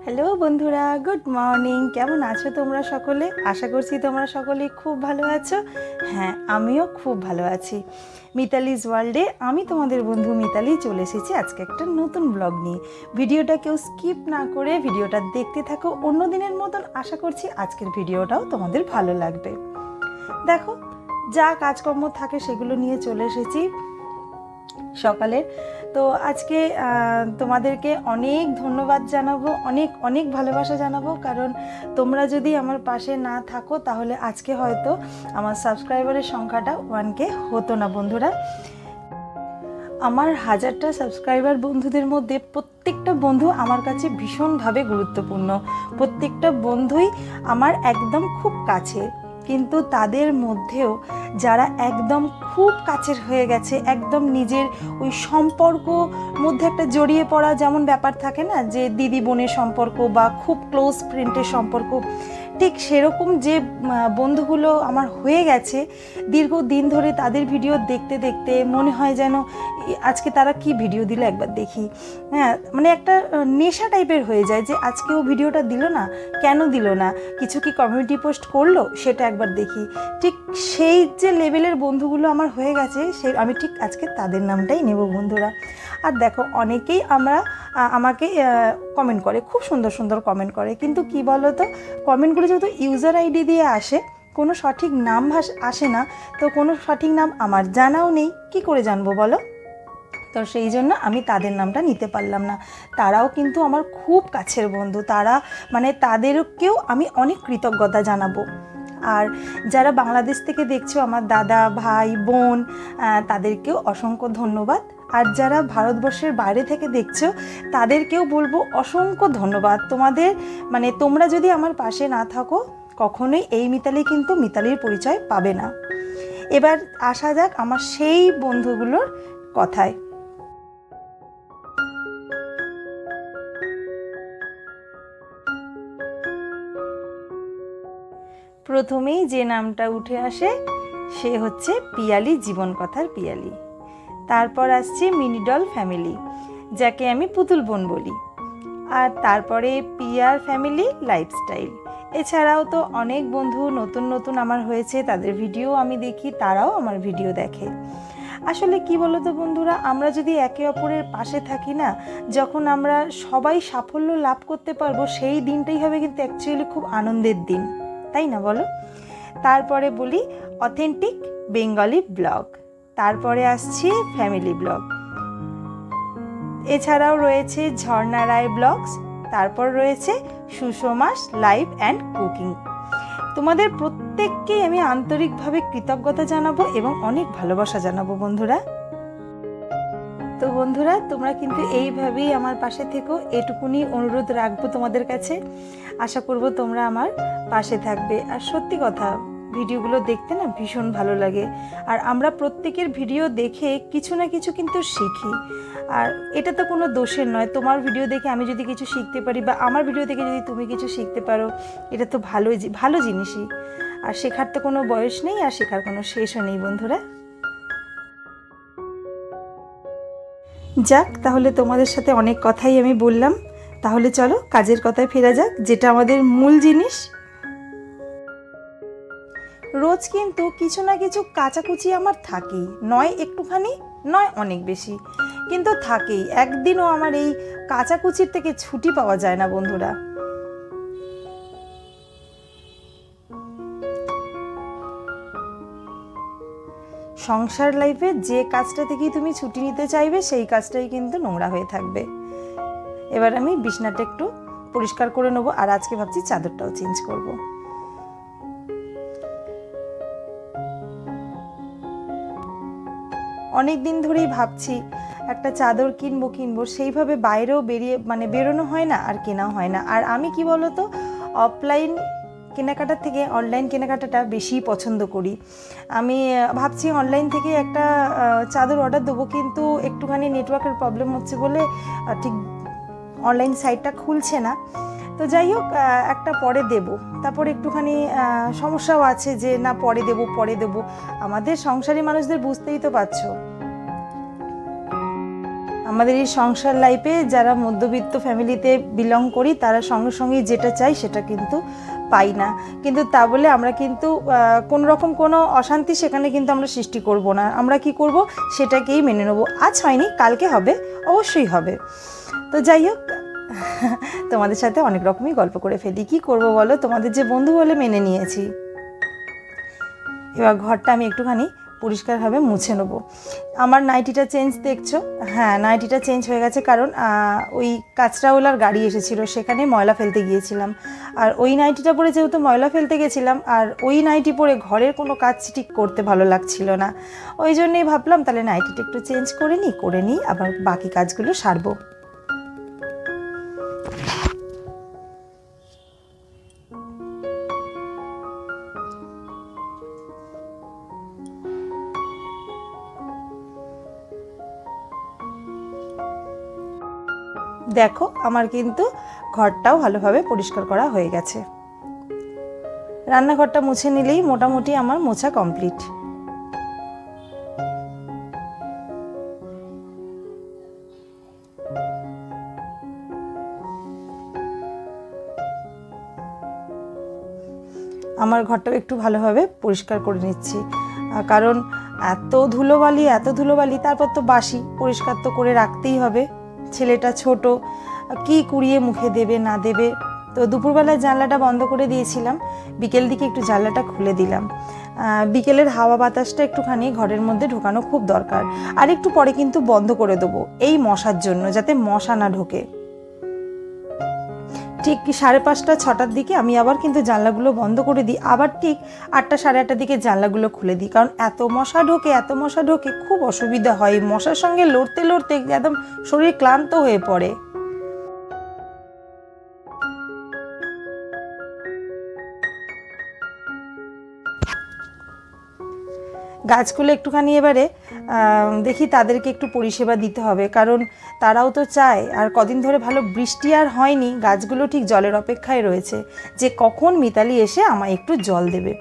Hello বন্ধুরা, good morning. কেমন আছো তোমরা সকলে? আশা করছি তোমরা সকলে খুব ভালো আছো। হ্যাঁ, আমিও খুব ভালো আছি। মিতালিজ ওয়ার্ল্ডে আমি তোমাদের বন্ধু মিতালি চলে এসেছি আজকে একটা নতুন ব্লগ নিয়ে। ভিডিওটা কেউ স্কিপ না করে ভিডিওটা দেখতে থাকো। অন্য দিনের মতন আশা করছি আজকের ভিডিওটাও তোমাদের ভালো লাগবে। দেখো, যা কাজকর্ম থাকে সেগুলো নিয়ে চলে এসেছি সকালের। তো আজকে তোমাদেরকে অনেক ধন্যবাদ জানাবো, অনেক অনেক ভালোবাসা জানাবো, কারণ তোমরা যদি আমার পাশে না থাকো তাহলে আজকে হয়তো আমার সাবস্ক্রাইবারের সংখ্যাটা 1K হতো না বন্ধুরা। আমার 1000টা সাবস্ক্রাইবার বন্ধুদের মধ্যে প্রত্যেকটা বন্ধু আমার কাছে ভীষণভাবে গুরুত্বপূর্ণ। প্রত্যেকটা বন্ধুই আমার একদম খুব কাছে, কিন্তু তাদের মধ্যেও যারা একদম খুব কাছের হয়ে গেছে, একদম নিজের ওই সম্পর্ক মধ্যে একটা জড়িয়ে পড়া যেমন ব্যাপার থাকে না, যে দিদি বোনের সম্পর্ক বা খুব ক্লোজ ফ্রেন্ডের সম্পর্ক, ঠিক সেরকম যে বন্ধুগুলো আমার হয়ে গেছে দীর্ঘদিন ধরে, তাদের ভিডিও দেখতে দেখতে মনে হয় যেন আজকে তারা কি ভিডিও দিল একবার দেখি। হ্যাঁ, মানে একটা নেশা টাইপের হয়ে যায় যে আজকেও ভিডিওটা দিল না, কেন দিল না, কিছু কি কমিউনিটি পোস্ট করলো সেটা একবার দেখি। ঠিক সেই যে লেভেলের বন্ধুগুলো আমার হয়ে গেছে, সেই আমি ঠিক আজকে তাদের নামটাই নেব বন্ধুরা। আর দেখো, অনেকেই আমাকে কমেন্ট করে, খুব সুন্দর সুন্দর কমেন্ট করে, কিন্তু কি বলো তো, কমেন্টগুলো যেহেতু ইউজার আইডি দিয়ে আসে, কোনো সঠিক নাম আসে না, তো কোনো সঠিক নাম আমার জানাও নেই, কি করে জানবো বলো? তো সেই জন্য আমি তাদের নামটা নিতে পারলাম না। তারাও কিন্তু আমার খুব কাছের বন্ধু, তারা মানে তাদেরকেও আমি অনেক কৃতজ্ঞতা জানাবো। আর যারা বাংলাদেশ থেকে দেখছো, আমার দাদা ভাই বোন, তাদেরকেও অসংখ্য ধন্যবাদ। আর যারা ভারতবর্ষের বাইরে থেকে দেখছো তাদেরকেও বলবো অসংখ্য ধন্যবাদ। তোমাদের মানে তোমরা যদি আমার পাশে না থাকো কখনোই এই মিতালি কিন্তু মিতালির পরিচয় পাবে না। এবার আসা যাক আমার সেই বন্ধুগুলোর কথায়। প্রথমেই যে নামটা উঠে আসে সে হচ্ছে পিয়ালি, জীবন কথার পিয়ালি। তারপর আসছে মিনিডল ফ্যামিলি, যাকে আমি পুতুল বোন বলি। আর তারপরে পিয়ার ফ্যামিলি লাইফস্টাইল। এছাড়াও তো অনেক বন্ধু নতুন নতুন আমার হয়েছে, তাদের ভিডিও আমি দেখি, তারাও আমার ভিডিও দেখে। আসলে কি বলো তো বন্ধুরা, আমরা যদি একে অপরের পাশে থাকি না, যখন আমরা সবাই সাফল্য লাভ করতে পারবো, সেই দিনটাই হবে কিন্তু অ্যাকচুয়ালি খুব আনন্দের দিন, তাই না বলো? তারপরে বলি অথেন্টিক বেঙ্গলি ব্লগ, তারপরে আসছি ফ্যামিলি ব্লগ, এছাড়াও রয়েছে ঝর্ণা রায় ব্লগস, তারপর রয়েছে সুষমাস লাইভ অ্যান্ড কুকিং। তোমাদের প্রত্যেককেই আমি আন্তরিকভাবে কৃতজ্ঞতা জানাবো এবং অনেক ভালোবাসা জানাবো বন্ধুরা। তো বন্ধুরা, তোমরা কিন্তু এইভাবেই আমার পাশে থেকো, এটুকুনি অনুরোধ রাখবো তোমাদের কাছে। আশা করব তোমরা আমার পাশে থাকবে। আর সত্যি কথা, ভিডিওগুলো দেখতে না ভীষণ ভালো লাগে, আর আমরা প্রত্যেকের ভিডিও দেখে কিছু না কিছু কিন্তু শিখি। আর এটা তো কোনো দোষের নয়, তোমার ভিডিও দেখে আমি যদি কিছু শিখতে পারি বা আমার ভিডিও দেখে যদি তুমি কিছু শিখতে পারো, এটা তো ভালো জিনিসই। আর শেখার তো কোনো বয়স নেই, আর শেখার কোনো শেষও নেই বন্ধুরা। যাক, তাহলে তোমাদের সাথে অনেক কথাই আমি বললাম, তাহলে চলো কাজের কথায় ফেরা যাক, যেটা আমাদের মূল জিনিস। রোজ কিন্তু কিছু না কিছু কাচাকুচি আমার থাকেই, নয় একটুখানি, নয় অনেক বেশি, কিন্তু থাকেই। একদিনও আমার এই কাচাকুচির থেকে ছুটি পাওয়া যায় না বন্ধুরা। সংসার লাইফে যে কাজটা থেকেই তুমি ছুটি নিতে চাইবে, সেই কাজটাই কিন্তু নোংরা হয়ে থাকবে। এবার আমি বিছনাটা একটু পরিষ্কার করে নেবো, আর আজকে ভাবছি চাদরটাও চেঞ্জ করব। অনেক দিন ধরেই ভাবছি একটা চাদর কিনবো, সেইভাবে বাইরেও বেরোনো হয় না, আর কেনাও হয় না। আর আমি কি বলতো, অফলাইন কেনাকাটার থেকে অনলাইন কেনাকাটাটা বেশি পছন্দ করি। আমি ভাবছি অনলাইন থেকে একটা চাদর অর্ডার দেবো, কিন্তু একটুখানি নেটওয়ার্কের প্রবলেম হচ্ছে বলে ঠিক অনলাইন সাইটটা খুলছে না। তো যাই হোক, একটা পরে দেব, তারপর একটুখানি সমস্যাও আছে যে না পরে দেব। আমাদের সংসারী মানুষদের বুঝতেই তো পারছো, আমাদের এই সংসার লাইফে যারা মধ্যবিত্ত ফ্যামিলিতে বিলং করি তারা সঙ্গে সঙ্গেই যেটা চাই সেটা কিন্তু পাই না, কিন্তু তা বলে আমরা কিন্তু কোনো রকম কোনো অশান্তি সেখানে কিন্তু আমরা সৃষ্টি করব না। আমরা কি করব, সেটাকেই মেনে নেব। আজ হয়নি, কালকে হবে, অবশ্যই হবে। তো যাই হোক, তোমাদের সাথে অনেক রকমই গল্প করে ফেলি, কি করব বলো, তোমাদের যে বন্ধু বলে মেনে নিয়েছি। এবার ঘরটা আমি একটুখানি পরিষ্কারভাবে মুছে নেব। আমার নাইটিটা চেঞ্জ দেখছো, হ্যাঁ নাইটিটা চেঞ্জ হয়ে গেছে, কারণ ওই কাঁচরাওয়ালার গাড়ি এসেছিলো, সেখানে ময়লা ফেলতে গিয়েছিলাম। আর ওই নাইটিটা পরে যেহেতু ময়লা ফেলতে গেছিলাম, আর ওই নাইটি পরে ঘরের কোনো কাজ ঠিক করতে ভালো লাগছিল না, ওই জন্যই ভাবলাম তাহলে নাইটিটা একটু চেঞ্জ করে নিই, আবার বাকি কাজগুলো সারবো। দেখো আমার কিন্তু ঘরটাও ভালোভাবে পরিষ্কার করা হয়ে গেছে। রান্নাঘরটা মুছে নিলেই মোটামুটি আমার মোছা কমপ্লিট। আমার ঘরটাও একটু ভালোভাবে পরিষ্কার করে নিচ্ছি, কারণ এত ধুলোবালি, তারপর তো বাসি, পরিষ্কার তো করে রাখতেই হবে। ছেলেটা ছোট, কি কুড়িয়ে মুখে দেবে না দেবে। তো দুপুরবেলায় জানলাটা বন্ধ করে দিয়েছিলাম, বিকেল দিকে একটু জানলাটা খুলে দিলাম। বিকেলের হাওয়া বাতাসটা একটুখানি ঘরের মধ্যে ঢোকানো খুব দরকার। আর একটু পরে কিন্তু বন্ধ করে দেবো, এই মশার জন্য, যাতে মশা না ঢোকে। ঠিক 5:30 6টার দিকে আমি আবার কিন্তু জানলাগুলো বন্ধ করে দিই, আবার ঠিক 8টা 8:30টার দিকে জানলাগুলো খুলে দিই, কারণ এত মশা ঢোকে খুব অসুবিধা হয়। মশার সঙ্গে লড়তে একদম শরীর ক্লান্ত হয়ে পড়ে। গাছগুলো একটুখানি এবারে দেখি তাদেরকে একটু পরিষেবা দিতে হবে, কারণ তারাও তো চায়। আর কদিন ধরে ভালো বৃষ্টি আর হয়নি, গাছগুলো ঠিক জলের অপেক্ষায় রয়েছে যে কখন মিতালি এসে আমায় একটু জল দেবে।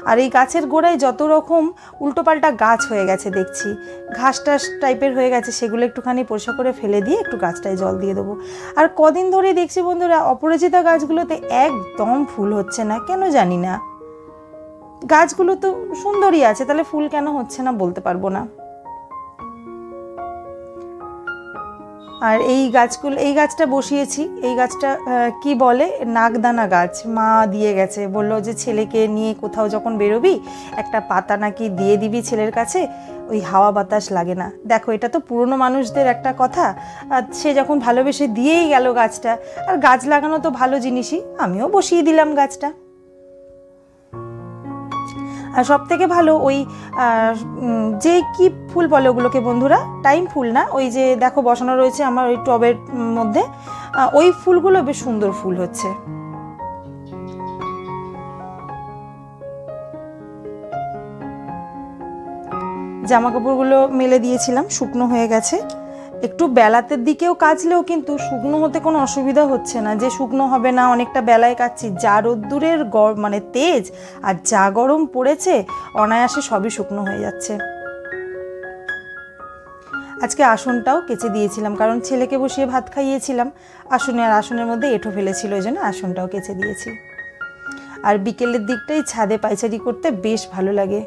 আর এই গাছের গোড়ায় যত রকম উল্টোপাল্টা গাছ হয়ে গেছে দেখছি, ঘাস টাস টাইপের হয়ে গেছে, সেগুলো একটুখানি পরিষ্কার করে ফেলে দিয়ে একটু গাছটায় জল দিয়ে দেবো। আর কদিন ধরে দেখছি বন্ধুরা, অপরাজিতা গাছগুলোতে একদম ফুল হচ্ছে না, কেন জানি না। গাছগুলো তো সুন্দরই আছে, তাহলে ফুল কেন হচ্ছে না বলতে পারবো না। আর এই গাছটা বসিয়েছি, এই গাছটা কি বলে, নাগদানা গাছ, মা দিয়ে গেছে, বললো যে ছেলেকে নিয়ে কোথাও যখন বেরোবি একটা পাতা নাকি দিয়ে দিবি ছেলের কাছে, ওই হাওয়া বাতাস লাগে না। দেখো এটা তো পুরনো মানুষদের একটা কথা, সে যখন ভালোবেসে দিয়েই গেল গাছটা। আর গাছ লাগানো তো ভালো জিনিসই, আমিও বসিয়ে দিলাম গাছটা। আর সব থেকে ভালো ওই যে কি ফুল বলে ওগুলোকে বন্ধুরা, টাইম ফুল না, ওই যে দেখো বসানো রয়েছে আমার ওই টবের মধ্যে, ওই ফুলগুলো বেশ সুন্দর ফুল হচ্ছে। জামা কাপড়গুলো মেলে দিয়েছিলাম, শুকনো হয়ে গেছে। একটু বেলাতের দিকেও কাচলেও কিন্তু শুকনো হতে কোনো অসুবিধা হচ্ছে না, যে শুকনো হবে না, অনেকটা বেলায় কাচ্ছি। যা রোদ্দুরের মানে তেজ আর যা গরম পড়েছে, অনায়াসে সবই শুকনো হয়ে যাচ্ছে। আজকে আসনটাও কেচে দিয়েছিলাম, কারণ ছেলেকে বসিয়ে ভাত খাইয়েছিলাম আসনে, আর আসনের মধ্যে এঁঠো ফেলেছিল, ওই জন্য আসনটাও কেচে দিয়েছি। আর বিকেলের দিকটাই ছাদে পায়চারি করতে বেশ ভালো লাগে।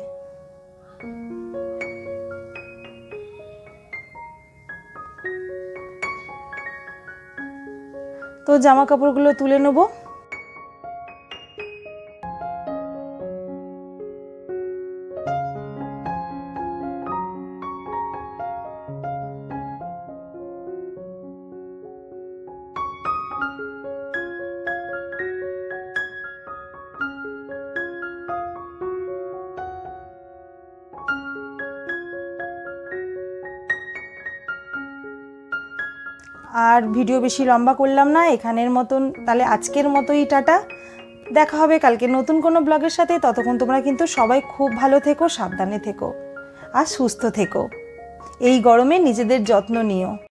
তো জামা কাপড়গুলো তুলে নেব। আর ভিডিও বেশি লম্বা করলাম না, এখানের মতন তাহলে আজকের মতোই টাটা। দেখা হবে কালকে নতুন কোনো ব্লগের সাথে। ততক্ষণ তোমরা কিন্তু সবাই খুব ভালো থেকো, সাবধানে থেকো আর সুস্থ থেকো। এই গরমে নিজেদের যত্ন নিও।